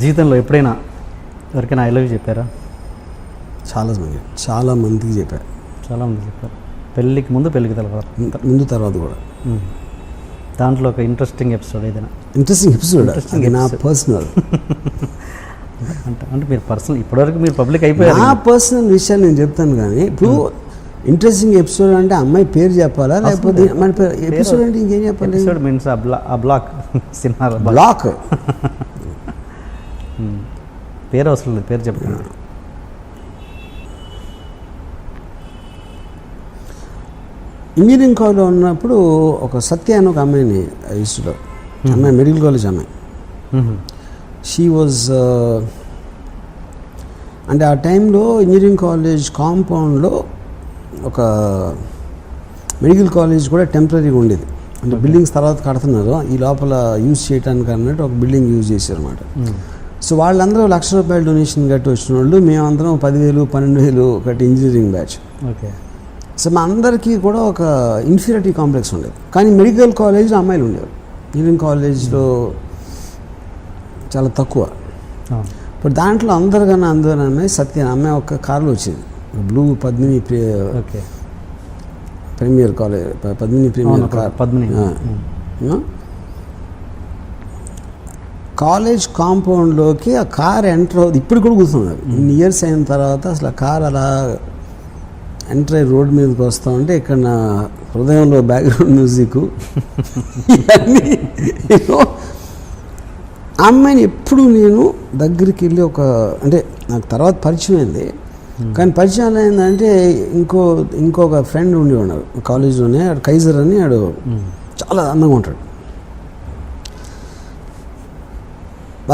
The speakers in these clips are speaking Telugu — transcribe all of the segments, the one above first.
జీవితంలో ఎప్పుడైనా ఎవరికైనా ఐ లవ్ యూ చెప్పారా? చాలా మందికి చెప్పారు. చాలామంది చెప్పారు. పెళ్ళికి ముందు, పెళ్ళికి తర్వాత, తర్వాత కూడా. దాంట్లో ఒక ఇంట్రెస్టింగ్ ఎపిసోడ్ ఏదైనా? ఇంట్రెస్టింగ్ ఎపిసోడ్ నా పర్సనల్ అంటే మీరు పర్సనల్ ఇప్పటివరకు మీరు పబ్లిక్ అయిపోయారు. నా పర్సనల్ విషయాలు నేను చెప్తాను, కానీ ఇప్పుడు ఇంట్రెస్టింగ్ ఎపిసోడ్ అంటే అమ్మాయి పేరు చెప్పాలా లేకపోతే మన ఎపిసోడ్ అంటే ఇంకేం చెప్పాలి? ఎపిసోడ్ మీన్స్ ఆ బ్లాక్ సినిమా బ్లాక్ పేరు అవసరం లేదు, పేరు చెప్పండి. ఇంజనీరింగ్ కాలేజ్లో ఉన్నప్పుడు ఒక సత్య అని ఒక అమ్మాయిని ఇష్టం. అమ్మాయి మెడికల్ కాలేజ్ అమ్మాయి. షీ వాజ్ అంటే ఆ టైంలో ఇంజనీరింగ్ కాలేజ్ కాంపౌండ్లో ఒక మెడికల్ కాలేజ్ కూడా టెంపరీగా ఉండేది. అంటే బిల్డింగ్స్ తర్వాత కడుతున్నారు, ఈ లోపల యూజ్ చేయడానికి అన్నట్టు ఒక బిల్డింగ్ యూజ్ చేశారు అనమాట. సో వాళ్ళందరూ ₹1,00,000 డొనేషన్ కట్టి వచ్చిన వాళ్ళు, మేమందరం 10,000 12,000 కట్టి ఇంజనీరింగ్ బ్యాచ్. ఓకే. సో మా అందరికీ కూడా ఒక ఇన్ఫీరియారిటీ కాంప్లెక్స్ ఉండేది. కానీ మెడికల్ కాలేజ్లో అమ్మాయిలు ఉండేవారు, ఇంజనీరింగ్ కాలేజ్లో చాలా తక్కువ. ఇప్పుడు దాంట్లో అందరికన్నా అమ్మాయి సత్య అమ్మాయి ఒక కార్లో వచ్చింది, blue Padmini premier college, Padmini premier car. College కాంపౌండ్లోకి ఆ కార్ ఎంటర్ అవుతుంది. ఇప్పుడు కూడా కూర్చున్నారు, ఇన్ని ఇయర్స్ అయిన తర్వాత అసలు ఆ కార్ అలా ఎంటర్ అయ్యి రోడ్ మీదకి వస్తూ ఉంటే ఇక్కడ నా హృదయంలో బ్యాక్గ్రౌండ్ మ్యూజిక్ ఆ అమ్మాయిని ఎప్పుడు నేను దగ్గరికి వెళ్ళి అంటే నాకు తర్వాత పరిచయం అయింది, కానీ పరిచయం ఏంటంటే ఇంకొక ఫ్రెండ్ ఉండి ఉన్నారు కాలేజీలోనే, ఆడు కైజర్ అని, ఆడు చాలా అందంగా ఉంటాడు.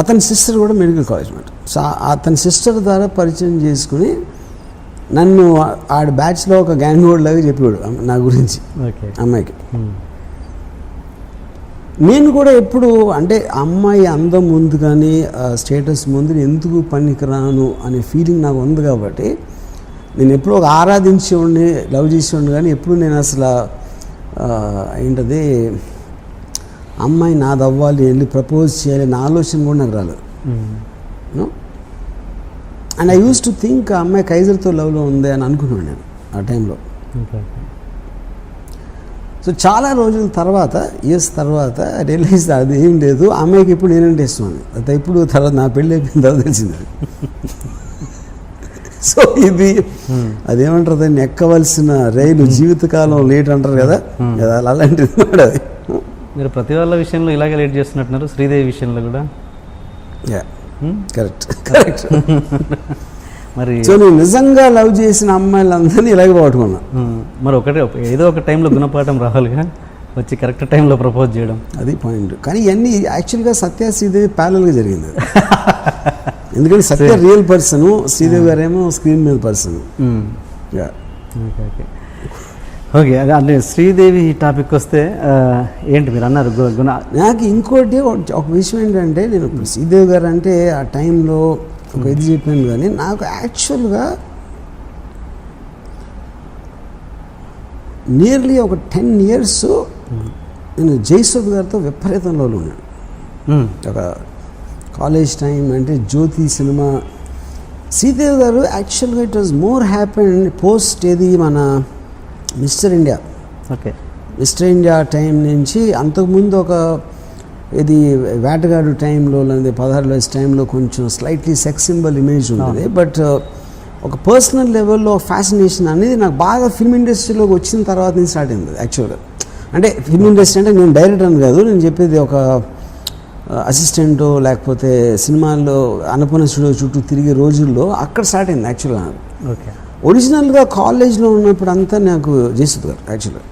అతని సిస్టర్ కూడా మెడికల్ కాలేజ్ అన్నమాట. సో అతని సిస్టర్ ద్వారా పరిచయం చేసుకుని నన్ను ఆడ బ్యాచ్లో ఒక గ్యాంగ్ హోల్డ్ లాగా చెప్పాడు నా గురించి అమ్మాయికి. నేను కూడా ఎప్పుడు అంటే అమ్మాయి అందం ముందు కానీ స్టేటస్ ముందు ఎందుకు పనికిరాను అనే ఫీలింగ్ నాకు ఉంది కాబట్టి నేను ఎప్పుడు ఒక ఆరాధించేవాడిని, లవ్ చేసేవాడిని, కానీ ఎప్పుడు నేను అసలు ఏంటది అమ్మాయి నాది అవ్వాలి, వెళ్ళి ప్రపోజ్ చేయాలి నా ఆలోచన కూడా నాకు రాలేదు. And I use to think ఆ అమ్మాయి కైజర్తో లవ్లో ఉంది అని అనుకున్నాను నేను ఆ టైంలో. సో చాలా రోజుల తర్వాత, ఇయర్స్ తర్వాత రియలైజ్ అది ఏం లేదు, ఆ అమ్మాయికి ఇప్పుడు నేనంటే ఇష్టం. అది ఇప్పుడు తర్వాత నా పెళ్ళి అయిపోయిన తర్వాత తెలిసింది. సో ఇది అదేమంటారు, దాన్ని ఎక్కవలసిన రైలు జీవితకాలం లేట్ అంటారు కదా, అలాంటిది కూడా. అది మీరు ప్రతి వాళ్ళ విషయంలో ఇలాగే లేట్ చేస్తున్నట్టున్నారు, శ్రీదేవి విషయంలో కూడా. కరెక్ట్. మరి సో నేను నిజంగా లవ్ చేసిన అమ్మాయిలందరినీ ఇలాగే పట్టుకున్నా. మరి ఏదో ఒక టైంలో గుణపాఠం రావాలిగా, వచ్చి కరెక్ట్ టైంలో ప్రపోజ్ చేయడం, అది పాయింట్. కానీ ఇవన్నీ యాక్చువల్గా సత్య శ్రీదేవి ప్యారల్గా జరిగింది. ఎందుకంటే సత్య రియల్ పర్సన్, శ్రీదేవి గారేమో స్క్రీన్ మీద పర్సన్. ఓకే, అంటే శ్రీదేవి టాపిక్ వస్తే ఏంటి మీరు అన్నారు గుణ. నాకు ఇంకోటి ఒక విషయం ఏంటంటే, నేను శ్రీదేవి గారు అంటే ఆ టైంలో ఒక ఇది చెప్పాను, కానీ నాకు యాక్చువల్గా నియర్లీ ఒక 10 years నేను జయసుధ్ గారితో విపరీతంలో ఉన్నాను. ఒక కాలేజ్ టైం అంటే జ్యోతి సినిమా. శ్రీదేవి గారు యాక్చువల్గా it was more happen post ఏది మన mister India. Okay, mister India time నుంచి అంతకుముందు ఒక ఇది వేటగాడు టైంలో లేదా 16 వయసు టైంలో కొంచెం స్లైట్లీ సెక్స్ సింబల్ ఇమేజ్ ఉంటుంది. బట్ ఒక పర్సనల్ లెవెల్లో ఫ్యాసినేషన్ అనేది నాకు బాగా ఫిల్మ్ ఇండస్ట్రీలోకి వచ్చిన తర్వాత నుంచి స్టార్ట్ అయింది యాక్చువల్గా. అంటే ఫిల్మ్ ఇండస్ట్రీ అంటే నేను డైరెక్టర్ అని కాదు, నేను చెప్పేది ఒక అసిస్టెంటో లేకపోతే సినిమాల్లో అన్నపూర్ణ స్టూడియో చుట్టూ తిరిగే రోజుల్లో అక్కడ స్టార్ట్ అయింది యాక్చువల్గా. ఓకే, ఒరిజినల్గా కాలేజ్లో ఉన్నప్పుడు అంతా నాకు జయసుధ్ గారు యాక్చువల్గా.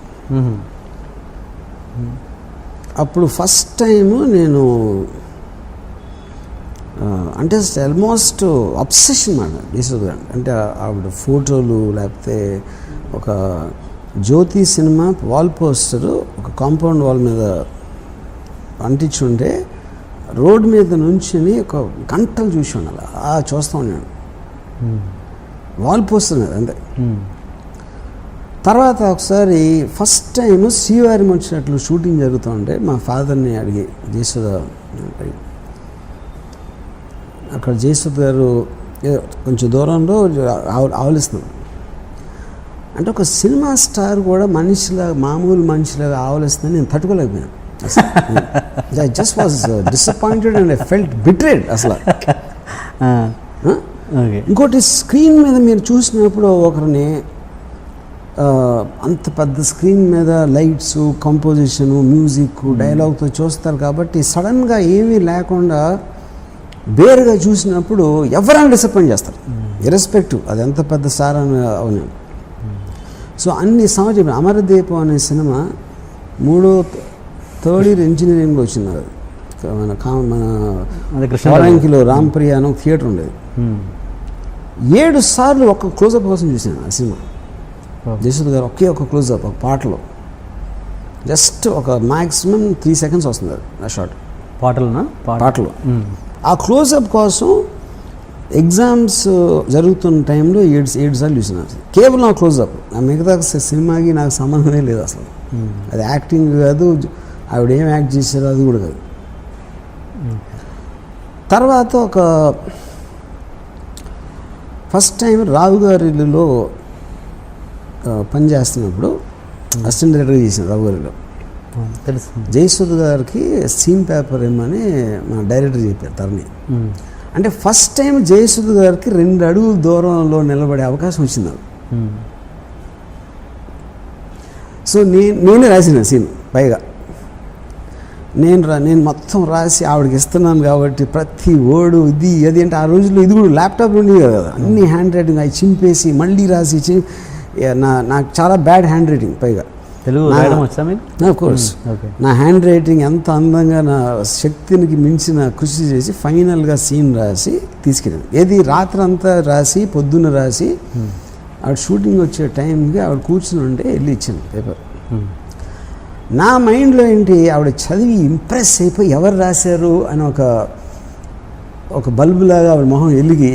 అప్పుడు ఫస్ట్ టైము నేను అంటే ఆల్మోస్ట్ అబ్సెషన్ మాట జయసుధ్ గారు అంటే. ఆవిడ ఫోటోలు లేకపోతే ఒక జ్యోతి సినిమా వాల్ పోస్టరు ఒక కాంపౌండ్ వాల్ మీద అంటించుంటే రోడ్ మీద నుంచుని ఒక గంటలు చూసి ఉండాలి, చూస్తూ ఉన్నాను. వాల్ పోస్టర్ మీద అంతే. తర్వాత ఒకసారి ఫస్ట్ టైం శ్రీవారి వచ్చినట్లు షూటింగ్ జరుగుతూ ఉంటే మా ఫాదర్ని అడిగి జయసుధ అక్కడ జయసుద్ గారు కొంచెం దూరంలో ఆవలిస్తున్నారు. అంటే ఒక సినిమా స్టార్ కూడా మనిషిలాగా, మామూలు మనిషిలాగా ఆవలిస్తుందని నేను తట్టుకోలేకపోయాను. I just was disappointed and I felt betrayed అసలు. ఇంకోటి, స్క్రీన్ మీద మీరు చూసినప్పుడు ఒకరిని అంత పెద్ద స్క్రీన్ మీద లైట్స్, కంపోజిషను, మ్యూజిక్, డైలాగ్తో చూస్తారు కాబట్టి సడన్గా ఏమీ లేకుండా బేరుగా చూసినప్పుడు ఎవరైనా డిసప్పాయింట్ చేస్తారు, ఇర్రెస్పెక్టివ్ అది ఎంత పెద్ద స్టార్ అని అవును. సో అన్ని సంవత్సరం అమరదీపం అనే సినిమా థర్డ్ ఇయర్ ఇంజనీరింగ్లో వచ్చింది. అది మన కోరంకిలో రాంప్రియ అని థియేటర్ ఉండేది. 7 సార్లు ఒక క్లోజప్ కోసం చూసాను ఆ సినిమా. జయసుద్ గారు ఒకే ఒక క్లోజప్, ఒక పాటలో జస్ట్ ఒక మ్యాక్సిమం 3 seconds వస్తుంది ఆ షాట్ పాటలో. ఆ క్లోజప్ కోసం ఎగ్జామ్స్ జరుగుతున్న టైంలో 7 సార్లు చూసిన కేవలం ఆ క్లోజప్. ఆ మిగతా సినిమాకి నాకు సంబంధమే లేదు అసలు. అది యాక్టింగ్ కాదు, ఆవిడ ఏం యాక్ట్ చేశారో అది కూడా కాదు. తర్వాత ఒక ఫస్ట్ టైం రావు గారి ఇల్లులో పనిచేస్తున్నప్పుడు అసిస్టెంట్ డైరెక్టర్గా చేసిన రావు గారిలో తెలుసు. జయసుద్ గారికి సీన్ పేపర్ ఏమని మా డైరెక్టర్ చెప్పారు తరణి. అంటే ఫస్ట్ టైం జయసుద్ గారికి 2 అడుగుల దూరంలో నిలబడే అవకాశం వచ్చింది నాకు. సో నేనే రాసిన సీన్. పైగా నేను మొత్తం రాసి ఆవిడకి ఇస్తున్నాను కాబట్టి ప్రతి వర్డు ఇది అది అంటే ఆ రోజుల్లో ఇది కూడా ల్యాప్టాప్ ఉండేది కదా, అన్ని హ్యాండ్ రైటింగ్ అవి చింపేసి మళ్ళీ రాసి నాకు చాలా బ్యాడ్ హ్యాండ్ రైటింగ్. పైగా తెలుగు కోర్స్ నా హ్యాండ్ రైటింగ్ ఎంత అందంగా నా శక్తికి మించిన కృషి చేసి ఫైనల్గా సీన్ రాసి తీసుకెళ్ళాను. ఏది రాత్రి అంతా రాసి పొద్దున్న రాసి ఆవిడ షూటింగ్ వచ్చే టైంకి ఆవిడ కూర్చుని ఉంటే వెళ్ళి ఇచ్చాను పేపర్. నా మైండ్లో ఏంటి, ఆవిడ చదివి ఇంప్రెస్ అయిపోయి ఎవరు రాశారు అని ఒక బల్బులాగా ఆవిడ మొహం వెలిగి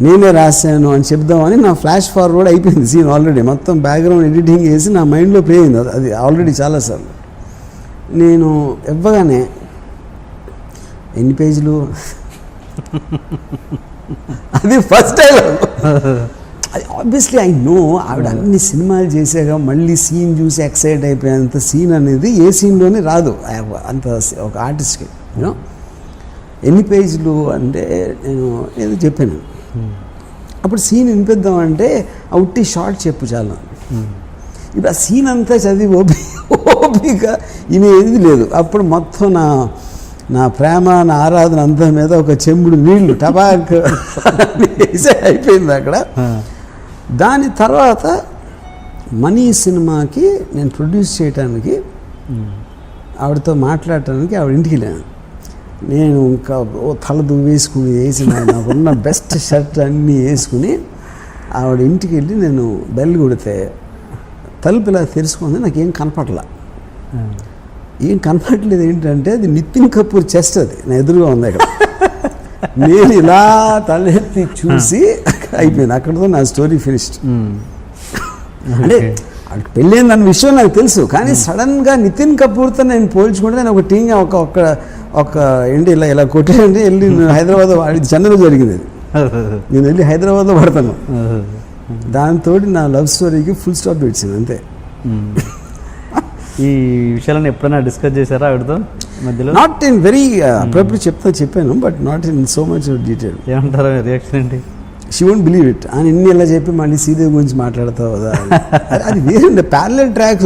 నేనే రాశాను అని చెప్దామని నా ఫ్లాష్ ఫార్వర్డ్ అయిపోయింది సీన్ ఆల్రెడీ. మొత్తం బ్యాక్గ్రౌండ్ ఎడిటింగ్ చేసి నా మైండ్లో ప్లే అయింది అది ఆల్రెడీ చాలాసార్లు. నేను ఇవ్వగానే ఎన్ని పేజీలు అది ఫస్ట్ టైం. అది ఆబ్వియస్లీ ఐ నో ఆవిడ అన్ని సినిమాలు చేసాక మళ్ళీ సీన్ చూసి ఎక్సైట్ అయిపోయేంత సీన్ అనేది ఏ సీన్లోనే రాదు అంత ఒక ఆర్టిస్ట్కి. యూనో ఎన్ని పేజీలు అంటే నేను ఏదో చెప్పాను. అప్పుడు సీన్ వినిపిద్దామంటే అవుట్టి షార్ట్ చెప్పు చాలా. ఇప్పుడు ఆ సీన్ అంతా చదివి ఓపిక వినేది లేదు. అప్పుడు మొత్తం నా ప్రేమ, నా ఆరాధన అంతా మీద ఒక చెంబుడు నీళ్లు టబాక్ వేసే అయిపోయింది అక్కడ. దాని తర్వాత మనీ సినిమాకి నేను ప్రొడ్యూస్ చేయడానికి ఆవిడతో మాట్లాడటానికి ఆవిడ ఇంటికి వెళ్ళాను. నేను ఇంకా తల దువ్వేసుకుని వేసి నాకున్న బెస్ట్ షర్ట్ అన్నీ వేసుకుని ఆవిడ ఇంటికి వెళ్ళి నేను బెల్ కొడితే తలుపు ఇలా తెరుచుకుంది. నాకేం కనపడలా. ఏం కనపడలేదు ఏంటంటే అది నితిన్ కపూర్ చెస్ట్, అది నా ఎదురుగా ఉంది అక్కడ. నేను ఇలా తలెత్తి చూసి అయిపోయింది. అక్కడితో నా స్టోరీ ఫినిష్డ్. అంటే అక్కడికి పెళ్ళైంది అన్న విషయం నాకు తెలుసు, కానీ సడన్గా నితిన్ కపూర్తో నేను పోల్చుకుంటే నేను ఒక టీమ్ ఒక ఏంటి ఇలా కొట్టేయండి వెళ్ళి హైదరాబాద్ చెన్నైలో జరిగింది. నేను వెళ్ళి హైదరాబాద్లో పడతాను. దాంతో నా లవ్ స్టోరీకి ఫుల్ స్టాప్ ఇచ్చింది అంతే. ఈ విషయాలను ఎప్పుడైనా డిస్కస్ చేశారా ఆవిడతో మధ్యలో? నాట్ ఇన్ వెరీ అప్పుడప్పుడు చెప్పాను, but not in so much detail. ఏమంటారా రియాక్షన్ ఏంటి? She won't believe it. అని ఇన్ని ఎలా చెప్పి మళ్ళీ శ్రీదేవి గురించి మాట్లాడతావు కదా, అది వేరే ప్యారలల్ ట్రాక్స్.